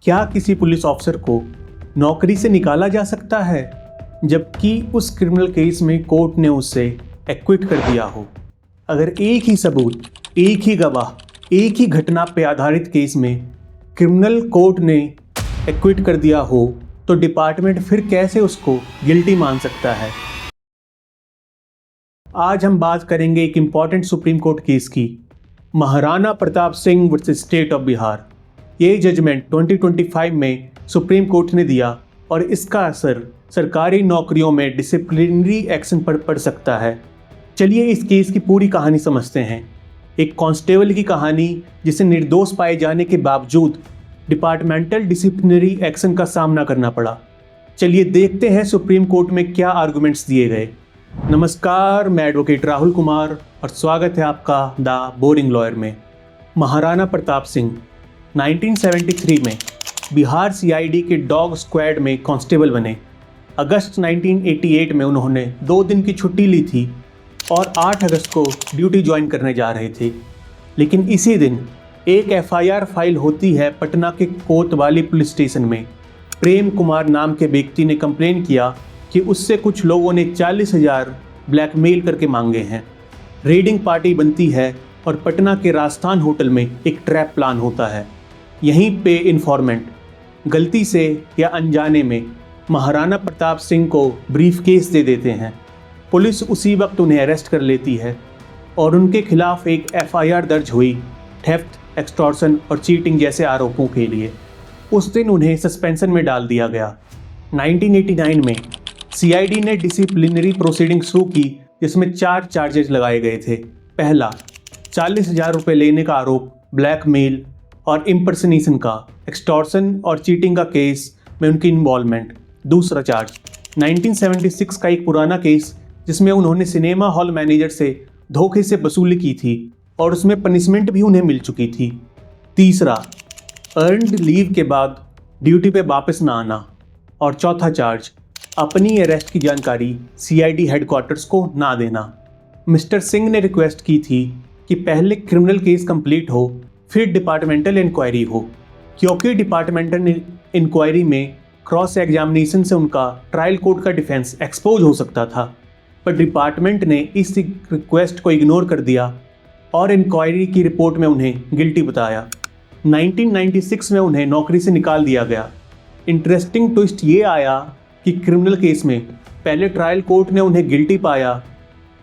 क्या किसी police officer को नौकरी से निकाला जा सकता है जबकि उस क्रिमिनल केस में कोर्ट ने उसे एक्विट कर दिया हो? अगर एक ही सबूत, एक ही गवाह, एक ही घटना पे आधारित केस में क्रिमिनल कोर्ट ने एक्विट कर दिया हो तो डिपार्टमेंट फिर कैसे उसको गिल्टी मान सकता है? आज हम बात करेंगे एक इम्पॉर्टेंट सुप्रीम कोर्ट केस की, Maharana Pratap Singh versus state of Bihar. ये जजमेंट 2025 में सुप्रीम कोर्ट ने दिया और इसका असर सरकारी नौकरियों में डिसिप्लिनरी एक्शन पर पड़ सकता है। चलिए इस केस की पूरी कहानी समझते हैं। एक कांस्टेबल की कहानी जिसे निर्दोष पाए जाने के बावजूद डिपार्टमेंटल डिसिप्लिनरी एक्शन का सामना करना पड़ा। चलिए देखते हैं सुप्रीम कोर्ट में क्या आर्गुमेंट्स दिए गए। नमस्कार, मैं एडवोकेट राहुल कुमार और स्वागत है आपका द बोरिंग लॉयर में। महाराणा प्रताप सिंह 1973 में बिहार सीआईडी के डॉग स्क्वाड में कांस्टेबल बने। अगस्त 1988 में उन्होंने 2 दिन की छुट्टी ली थी और 8 अगस्त को ड्यूटी ज्वाइन करने जा रहे थे। लेकिन इसी दिन एक एफआईआर फाइल होती है पटना के कोतवाली पुलिस स्टेशन में। प्रेम कुमार नाम के व्यक्ति ने कंप्लेन किया कि उससे कुछ लोगों ने 40,000 ब्लैकमेल करके मांगे हैं। रेडिंग पार्टी बनती है और पटना के राजस्थान होटल में एक ट्रैप प्लान होता है। यहीं पे इन्फॉर्मेंट गलती से या अनजाने में महाराणा प्रताप सिंह को ब्रीफ केस दे देते हैं। पुलिस उसी वक्त उन्हें अरेस्ट कर लेती है और उनके खिलाफ एक एफआईआर दर्ज हुई थेफ्ट, एक्सटॉर्शन और चीटिंग जैसे आरोपों के लिए। उस दिन उन्हें सस्पेंशन में डाल दिया गया। 1989 में सीआईडी ने डिसिप्लिनरी प्रोसीडिंग शुरू की जिसमें 4 चार्जेस लगाए गए थे। पहला, 40,000 रुपये लेने का आरोप, ब्लैकमेल और इम्पर्सनेशन का, एक्सटॉर्शन और चीटिंग का केस में उनकी इन्वॉल्वमेंट। दूसरा चार्ज 1976 का एक पुराना केस जिसमें उन्होंने सिनेमा हॉल मैनेजर से धोखे से वसूली की थी और उसमें पनिशमेंट भी उन्हें मिल चुकी थी। तीसरा, अर्नड लीव के बाद ड्यूटी पे वापस ना आना। और चौथा चार्ज, अपनी अरेस्ट की जानकारी सीआईडी हेडक्वार्टर्स को ना देना। मिस्टर सिंह ने रिक्वेस्ट की थी कि पहले क्रिमिनल केस कंप्लीट हो फिर डिपार्टमेंटल इंक्वायरी हो, क्योंकि डिपार्टमेंटल इंक्वायरी में क्रॉस एग्जामिनेशन से उनका ट्रायल कोर्ट का डिफेंस एक्सपोज हो सकता था। पर डिपार्टमेंट ने इस रिक्वेस्ट को इग्नोर कर दिया और इंक्वायरी की रिपोर्ट में उन्हें गिल्टी बताया। 1996 में उन्हें नौकरी से निकाल दिया गया। इंटरेस्टिंग ट्विस्ट ये आया कि क्रिमिनल केस में पहले ट्रायल कोर्ट ने उन्हें गिल्टी पाया,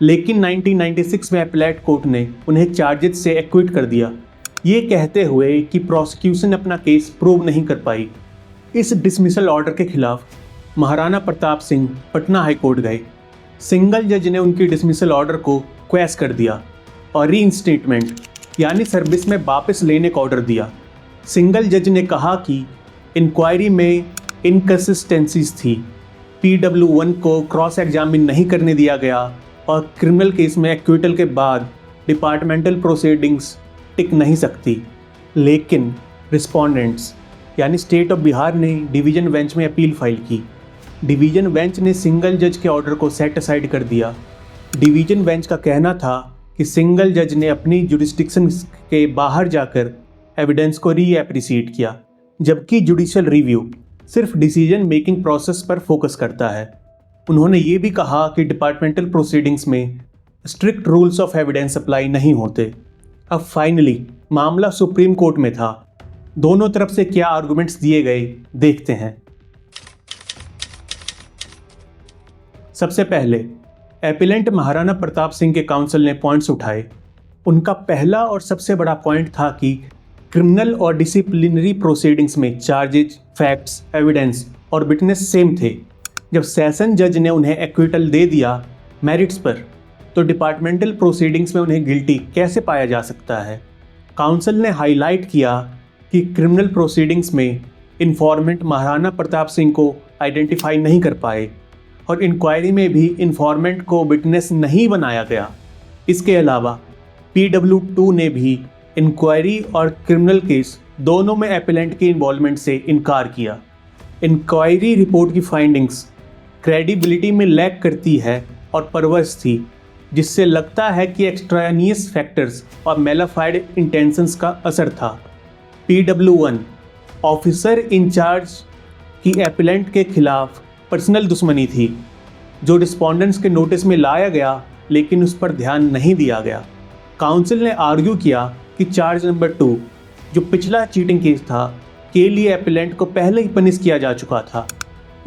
लेकिन 1996 में अपीलेट कोर्ट ने उन्हें चार्जेस से एक्विट कर दिया, ये कहते हुए कि प्रोसिक्यूशन अपना केस प्रूव नहीं कर पाई। इस डिसमिसल ऑर्डर के खिलाफ महाराणा प्रताप सिंह पटना हाई कोर्ट गए। सिंगल जज ने उनकी डिसमिसल ऑर्डर को क्वेश कर दिया और रीइंस्टेटमेंट यानी सर्विस में वापस लेने का ऑर्डर दिया। सिंगल जज ने कहा कि इंक्वायरी में इनकंसिस्टेंसीज थी, PW1 को क्रॉस एग्जामिन नहीं करने दिया गया और क्रिमिनल केस में एक्विटल के बाद डिपार्टमेंटल प्रोसीडिंग्स टिक नहीं सकती। लेकिन रिस्पोंडेंट्स यानी स्टेट ऑफ बिहार ने डिवीजन बेंच में अपील फाइल की। डिवीजन बेंच ने सिंगल जज के ऑर्डर को सेट असाइड कर दिया। डिवीजन बेंच का कहना था कि सिंगल जज ने अपनी जुरिस्डिक्शन के बाहर जाकर एविडेंस को रीएप्रिशिएट किया, जबकि जुडिशियल रिव्यू सिर्फ डिसीजन मेकिंग प्रोसेस पर फोकस करता है। उन्होंने ये भी कहा कि डिपार्टमेंटल प्रोसीडिंग्स में strict rules of evidence apply नहीं होते। अब फाइनली मामला सुप्रीम कोर्ट में था। दोनों तरफ से क्या आर्गुमेंट्स दिए गए देखते हैं। सबसे पहले एपिलेंट महाराणा प्रताप सिंह के काउंसिल ने पॉइंट्स उठाए। उनका पहला और सबसे बड़ा पॉइंट था कि क्रिमिनल और डिसिप्लिनरी प्रोसीडिंग्स में चार्जेज, फैक्ट्स, एविडेंस और विटनेस सेम थे। जब सेशन जज ने उन्हें एक्विटल दे दिया मेरिट्स पर, तो डिपार्टमेंटल प्रोसीडिंग्स में उन्हें गिल्टी कैसे पाया जा सकता है? काउंसिल ने हाईलाइट किया कि क्रिमिनल प्रोसीडिंग्स में इन्फॉर्मेंट महाराणा प्रताप सिंह को आइडेंटिफाई नहीं कर पाए और इंक्वायरी में भी इन्फॉर्मेंट को विटनेस नहीं बनाया गया। इसके अलावा PW2 ने भी इंक्वायरी और क्रिमिनल केस दोनों में एपिलेंट के इन्वॉल्वमेंट से इनकार किया। इंक्वायरी रिपोर्ट की फाइंडिंग्स क्रेडिबिलिटी में लैक करती है और परवर्स थी, जिससे लगता है कि एक्सट्रानियस फैक्टर्स और मेलाफाइड इंटेंशंस का असर था। PW1 ऑफिसर इंचार्ज की एपेलेंट के खिलाफ पर्सनल दुश्मनी थी, जो रिस्पोंडेंट्स के नोटिस में लाया गया लेकिन उस पर ध्यान नहीं दिया गया। काउंसिल ने आर्ग्यू किया कि चार्ज नंबर 2, जो पिछला चीटिंग केस था, के लिए एपेलेंट को पहले ही पनिश किया जा चुका था।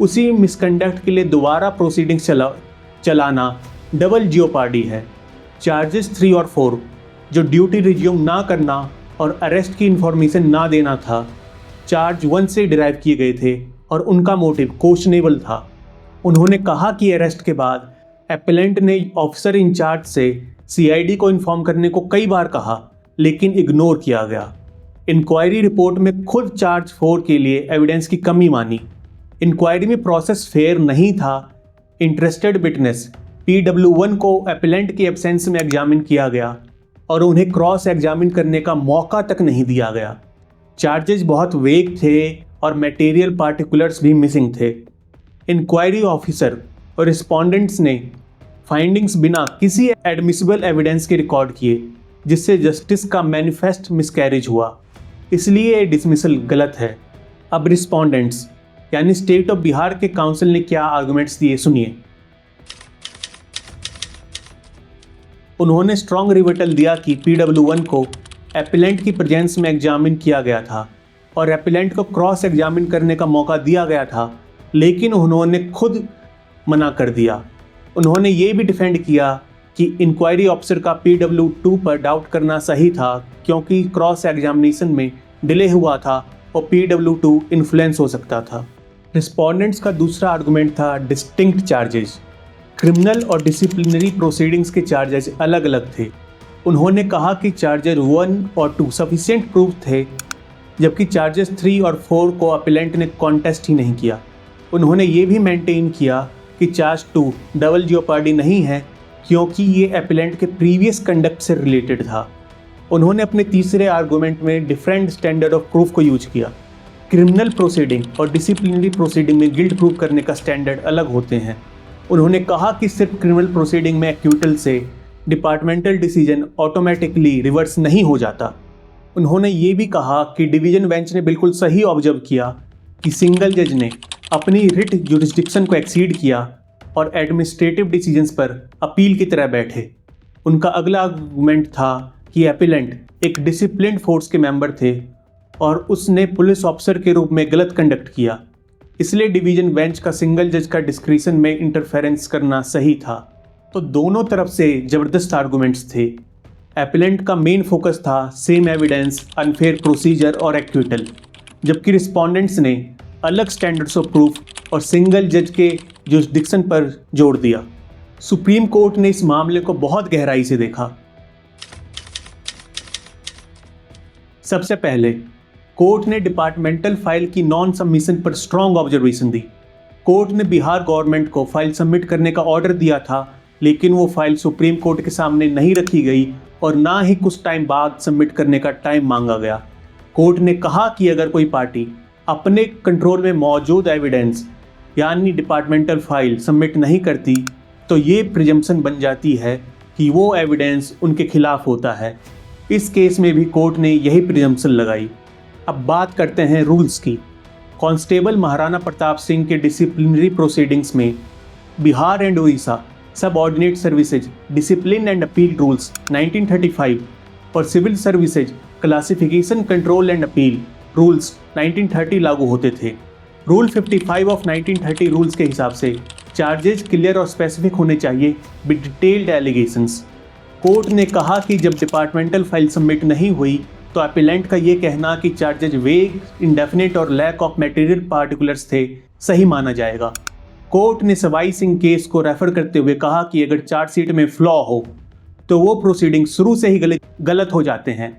उसी मिसकंडक्ट के लिए दोबारा प्रोसीडिंग्स चलाना डबल जियोपार्डी है। चार्जेस 3 और 4, जो ड्यूटी रिज्यूम ना करना और अरेस्ट की इंफॉर्मेशन ना देना था, चार्ज 1 से डिराइव किए गए थे और उनका मोटिव क्वेश्चनेबल था। उन्होंने कहा कि अरेस्ट के बाद एपेलेंट ने ऑफिसर इंचार्ज से सीआईडी को इन्फॉर्म करने को कई बार कहा, लेकिन इग्नोर किया गया। इंक्वायरी रिपोर्ट में खुद चार्ज 4 के लिए एविडेंस की कमी मानी। इंक्वायरी में प्रोसेस फेयर नहीं था। इंटरेस्टेड विटनेस PW1 को एपेलेंट के एब्सेंस में एग्जामिन किया गया और उन्हें क्रॉस एग्जामिन करने का मौका तक नहीं दिया गया। चार्जेस बहुत वेग थे और मटेरियल पार्टिकुलर्स भी मिसिंग थे। इंक्वायरी ऑफिसर और रिस्पोंडेंट्स ने फाइंडिंग्स बिना किसी एडमिसिबल एविडेंस के रिकॉर्ड किए, जिससे जस्टिस का मैनिफेस्ट मिसकैरेज हुआ। इसलिए डिसमिसल गलत है। अब रिस्पोंडेंट्स यानी स्टेट ऑफ बिहार के काउंसिल ने क्या आर्गुमेंट्स दिए, सुनिए। उन्होंने स्ट्रॉन्ग रिवर्टल दिया कि PW1 को एपेलेंट की प्रेजेंस में एग्जामिन किया गया था और एपेलेंट को क्रॉस एग्जामिन करने का मौका दिया गया था, लेकिन उन्होंने खुद मना कर दिया। उन्होंने ये भी डिफेंड किया कि इंक्वायरी ऑफिसर का PW2 पर डाउट करना सही था, क्योंकि क्रॉस एग्जामिनेशन में डिले हुआ था और PW2 इन्फ्लुएंस हो सकता था। रिस्पोंडेंट्स का दूसरा आर्गुमेंट था डिस्टिंक्ट चार्जेस। क्रिमिनल और डिसिप्लिनरी प्रोसीडिंग्स के चार्जेस अलग अलग थे। उन्होंने कहा कि चार्जेस 1 और 2 सफिशिएंट प्रूफ थे, जबकि चार्जेस 3 और 4 को अपेलेंट ने कॉन्टेस्ट ही नहीं किया। उन्होंने ये भी मेंटेन किया कि चार्ज 2 डबल जियोपार्डी नहीं है, क्योंकि ये एपेलेंट के प्रीवियस कंडक्ट से रिलेटेड था। उन्होंने अपने तीसरे आर्गुमेंट में डिफरेंट स्टैंडर्ड ऑफ प्रूफ को यूज किया। क्रिमिनल प्रोसीडिंग और डिसिप्लिनरी प्रोसीडिंग में गिल्ट प्रूफ करने का स्टैंडर्ड अलग होते हैं। उन्होंने कहा कि सिर्फ क्रिमिनल प्रोसीडिंग में एक्यूटल से डिपार्टमेंटल डिसीजन ऑटोमेटिकली रिवर्स नहीं हो जाता। उन्होंने ये भी कहा कि डिवीजन बेंच ने बिल्कुल सही ऑब्जर्व किया कि सिंगल जज ने अपनी रिट जुरिस्डिक्शन को एक्सीड किया और एडमिनिस्ट्रेटिव डिसीजंस पर अपील की तरह बैठे। उनका अगला आर्गुमेंट था कि एपेलेंट एक डिसिप्लिन्ड फोर्स के मेंबर थे और उसने पुलिस ऑफिसर के रूप में गलत कंडक्ट किया, इसलिए डिवीजन बेंच का सिंगल जज का डिस्क्रिशन में इंटरफेरेंस करना सही था। तो दोनों तरफ से ज़बरदस्त आर्गुमेंट्स थे। एपेलेंट का मेन फोकस था सेम एविडेंस, अनफेयर प्रोसीजर और एक्विटल, जबकि रिस्पोंडेंट्स ने अलग स्टैंडर्ड्स ऑफ प्रूफ और सिंगल जज के जुरिस्डिक्शन पर जोर दिया। सुप्रीम कोर्ट ने इस मामले को बहुत गहराई से देखा। सबसे पहले कोर्ट ने डिपार्टमेंटल फाइल की नॉन सबमिशन पर स्ट्रॉन्ग ऑब्जर्वेशन दी। कोर्ट ने बिहार गवर्नमेंट को फाइल सबमिट करने का ऑर्डर दिया था, लेकिन वो फाइल सुप्रीम कोर्ट के सामने नहीं रखी गई और ना ही कुछ टाइम बाद सबमिट करने का टाइम मांगा गया। कोर्ट ने कहा कि अगर कोई पार्टी अपने कंट्रोल में मौजूद एविडेंस यानी डिपार्टमेंटल फाइल सबमिट नहीं करती, तो ये प्रिजम्पशन बन जाती है कि वो एविडेंस उनके खिलाफ होता है। इस केस में भी कोर्ट ने यही प्रिजम्पशन लगाई। अब बात करते हैं रूल्स की। कांस्टेबल महाराणा प्रताप सिंह के डिसिप्लिनरी प्रोसीडिंग्स में Bihar and Orissa subordinate services discipline and appeal rules 1935 और civil services classification control and appeal rules 1930 लागू होते थे। रूल 55 ऑफ 1930 रूल्स के हिसाब से चार्जेस क्लियर और स्पेसिफिक होने चाहिए विद डिटेल्ड एलिगेशंस। कोर्ट ने कहा कि जब डिपार्टमेंटल फाइल सबमिट नहीं हुई तो एपेलेंट का ये कहना कि चार्जेज वेग, इंडेफिनिट और लैक ऑफ मटेरियल पार्टिकुलर्स थे, सही माना जाएगा। कोर्ट ने सवाई सिंह केस को रेफर करते हुए कहा कि अगर चार्जशीट में फ्लॉ हो तो वो प्रोसीडिंग शुरू से ही गलत हो जाते हैं।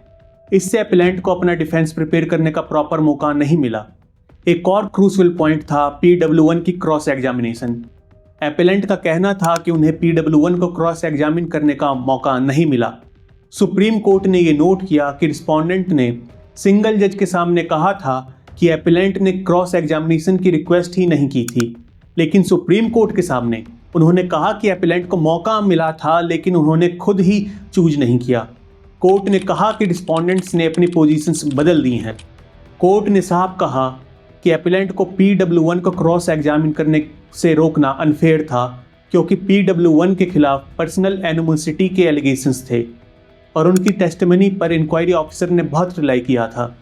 इससे एपेलेंट को अपना डिफेंस प्रिपेयर करने का प्रॉपर मौका नहीं मिला। एक और क्रूशियल पॉइंट था PW1 की क्रॉस एग्जामिनेशन। एपेलेंट का कहना था कि उन्हें PW1 को क्रॉस एग्जामिन करने का मौका नहीं मिला। सुप्रीम कोर्ट ने यह नोट किया कि रिस्पोंडेंट ने सिंगल जज के सामने कहा था कि एपेलेंट ने क्रॉस एग्जामिनेशन की रिक्वेस्ट ही नहीं की थी, लेकिन सुप्रीम कोर्ट के सामने उन्होंने कहा कि एपेलेंट को मौका मिला था, लेकिन उन्होंने खुद ही चूज नहीं किया। कोर्ट ने कहा कि रिस्पोंडेंट्स ने अपनी पोजीशंस बदल दी हैं। कोर्ट ने साफ कहा कि एपिलेंट को PW1 को क्रॉस एग्जामिन करने से रोकना अनफेयर था, क्योंकि PW1 के खिलाफ पर्सनल एनिमोसिटी के एलिगेशंस थे और उनकी टेस्टिमनी पर इंक्वायरी ऑफिसर ने बहुत रिलाई किया था।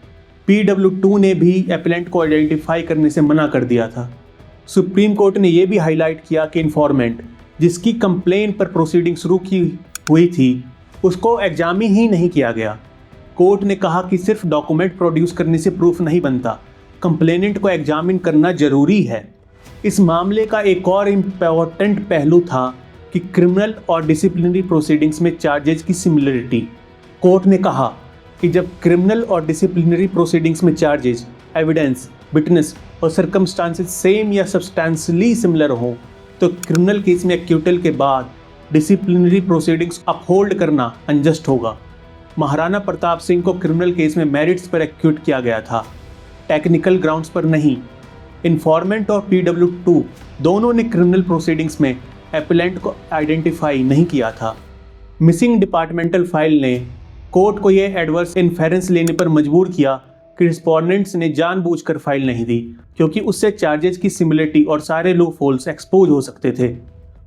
PW2 ने भी एपिलेंट को आइडेंटिफाई करने से मना कर दिया था। सुप्रीम कोर्ट ने यह भी हाईलाइट किया कि इन्फॉर्मेंट जिसकी कंप्लेन पर प्रोसीडिंग शुरू की हुई थी उसको एग्जामिन ही नहीं किया गया। कोर्ट ने कहा कि सिर्फ डॉक्यूमेंट प्रोड्यूस करने से प्रूफ नहीं बनता, कंप्लेनेंट को एग्जामिन करना जरूरी है। इस मामले का एक और इम्पोर्टेंट पहलू था कि क्रिमिनल और डिसिप्लिनरी प्रोसीडिंग्स में चार्जेस की सिमिलरिटी। कोर्ट ने कहा कि जब क्रिमिनल और डिसिप्लिनरी प्रोसीडिंग्स में चार्जेस, एविडेंस, विटनेस और सर्कमस्टांसेस सेम या सब्सटेंशियली सिमिलर हों तो क्रिमिनल केस में एक्यूटल के बाद डिसिप्लिनरी प्रोसीडिंग्स अपहोल्ड करना अनजस्ट होगा। महाराणा प्रताप सिंह को क्रिमिनल केस में मेरिट्स पर एक्यूट किया गया था, टेक्निकल ग्राउंड्स पर नहीं। इन्फॉर्मेंट और PW2 दोनों ने क्रिमिनल प्रोसीडिंग्स में एपिलेंट को आइडेंटिफाई नहीं किया था। मिसिंग डिपार्टमेंटल फाइल ने कोर्ट को यह एडवर्स इन्फेरेंस लेने पर मजबूर किया कि रिस्पोंडेंट्स ने जानबूझकर फाइल नहीं दी, क्योंकि उससे चार्जेस की सिमिलरिटी और सारे लूप होल्स एक्सपोज हो सकते थे।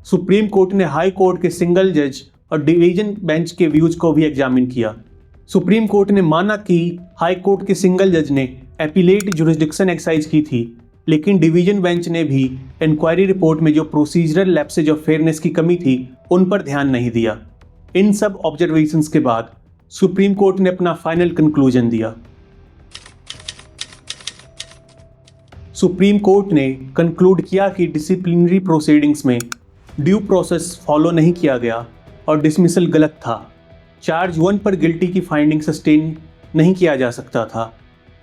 सुप्रीम कोर्ट ने हाई कोर्ट के सिंगल जज और डिवीजन बेंच के व्यूज को भी एग्जामिन किया। सुप्रीम कोर्ट ने माना कि हाई कोर्ट के सिंगल जज ने एपीलेट जुरिस्डिक्शन एक्सरसाइज की थी, लेकिन डिवीजन बेंच ने भी इंक्वायरी रिपोर्ट में जो प्रोसीजरल लैप्सेज ऑफ फेयरनेस की कमी थी उन पर ध्यान नहीं दिया। इन सब ऑब्जर्वेशंस के बाद सुप्रीम कोर्ट ने अपना फाइनल कंक्लूजन दिया। सुप्रीम कोर्ट ने कंक्लूड किया कि डिसिप्लिनरी प्रोसीडिंग्स में ड्यू प्रोसेस फॉलो नहीं किया गया और डिसमिसल गलत था। चार्ज 1 पर गिल्टी की फाइंडिंग सस्टेन नहीं किया जा सकता था,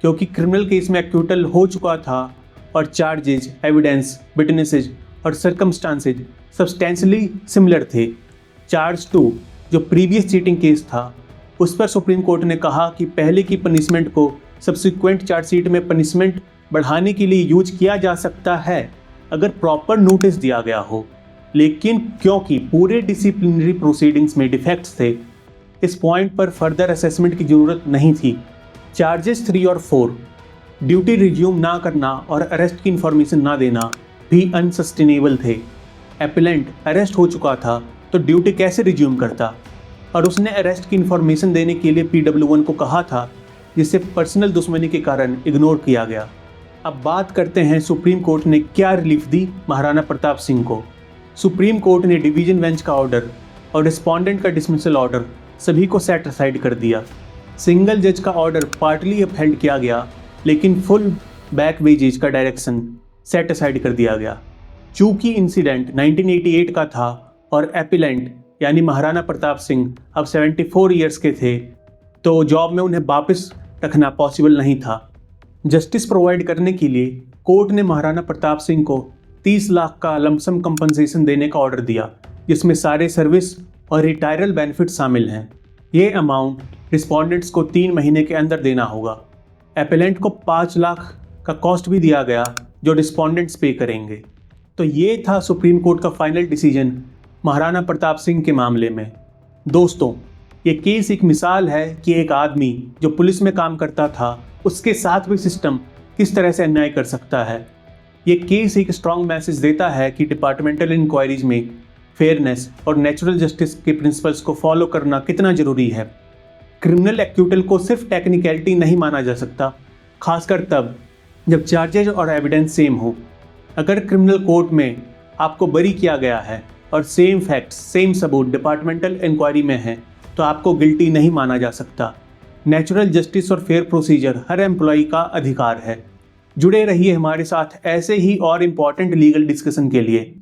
क्योंकि क्रिमिनल केस में एक्यूटल हो चुका था और चार्जेज, एविडेंस, विटनेसेज और सर्कमस्टांसेज सब्सटेंशियली सिमिलर थे। चार्ज 2 जो प्रीवियस चीटिंग केस था उस पर सुप्रीम कोर्ट ने कहा कि पहले की पनिशमेंट को सब्सिक्वेंट चार्जशीट में पनिशमेंट बढ़ाने के लिए यूज किया जा सकता है अगर प्रॉपर नोटिस दिया गया हो, लेकिन क्योंकि पूरे डिसिप्लिनरी प्रोसीडिंग्स में डिफेक्ट्स थे इस पॉइंट पर फर्दर असेसमेंट की ज़रूरत नहीं थी। चार्जेस 3 और 4 ड्यूटी रिज्यूम ना करना और अरेस्ट की इन्फॉर्मेशन ना देना भी अनसस्टेनेबल थे। एपिलेंट अरेस्ट हो चुका था तो ड्यूटी कैसे रिज्यूम करता, और उसने अरेस्ट की इन्फॉर्मेशन देने के लिए PW1 को कहा था, जिसे पर्सनल दुश्मनी के कारण इग्नोर किया गया। अब बात करते हैं सुप्रीम कोर्ट ने क्या रिलीफ दी महाराणा प्रताप सिंह को। सुप्रीम कोर्ट ने डिवीजन बेंच का ऑर्डर और रिस्पोंडेंट का डिसमिसल ऑर्डर सभी को सेट असाइड कर दिया। सिंगल जज का ऑर्डर पार्टली अपहेल्ड किया गया, लेकिन फुल बैक वेजेज का डायरेक्शन सेट असाइड कर दिया गया। चूंकि इंसिडेंट 1988 का था और एपिलेंट यानी महाराणा प्रताप सिंह अब 74 ईयर्स के थे, तो जॉब में उन्हें वापस रखना पॉसिबल नहीं था। जस्टिस प्रोवाइड करने के लिए कोर्ट ने महाराणा प्रताप सिंह को 30 लाख का लमसम कंपनसेशन देने का ऑर्डर दिया, जिसमें सारे सर्विस और रिटायरल बेनिफिट शामिल हैं। ये अमाउंट रिस्पोंडेंट्स को 3 महीने के अंदर देना होगा। एपेलेंट को 5 लाख का कॉस्ट भी दिया गया जो रिस्पोंडेंट्स पे करेंगे। तो ये था सुप्रीम कोर्ट का फाइनल डिसीजन महाराणा प्रताप सिंह के मामले में। दोस्तों, ये केस एक मिसाल है कि एक आदमी जो पुलिस में काम करता था उसके साथ भी सिस्टम किस तरह से अन्याय कर सकता है। ये केस एक स्ट्रॉन्ग मैसेज देता है कि डिपार्टमेंटल इंक्वायरीज में फेयरनेस और नेचुरल जस्टिस के प्रिंसिपल्स को फॉलो करना कितना जरूरी है। क्रिमिनल एक्यूटल को सिर्फ टेक्निकलिटी नहीं माना जा सकता, खासकर तब जब चार्जेज और एविडेंस सेम हो। अगर क्रिमिनल कोर्ट में आपको बरी किया गया है और सेम फैक्ट्स, सेम सबूत डिपार्टमेंटल इंक्वायरी में है, तो आपको गिल्टी नहीं माना जा सकता। नेचुरल जस्टिस और फेयर प्रोसीजर हर एम्प्लॉय का अधिकार है। जुड़े रहिए हमारे साथ ऐसे ही और इम्पॉर्टेंट लीगल डिस्कशन के लिए।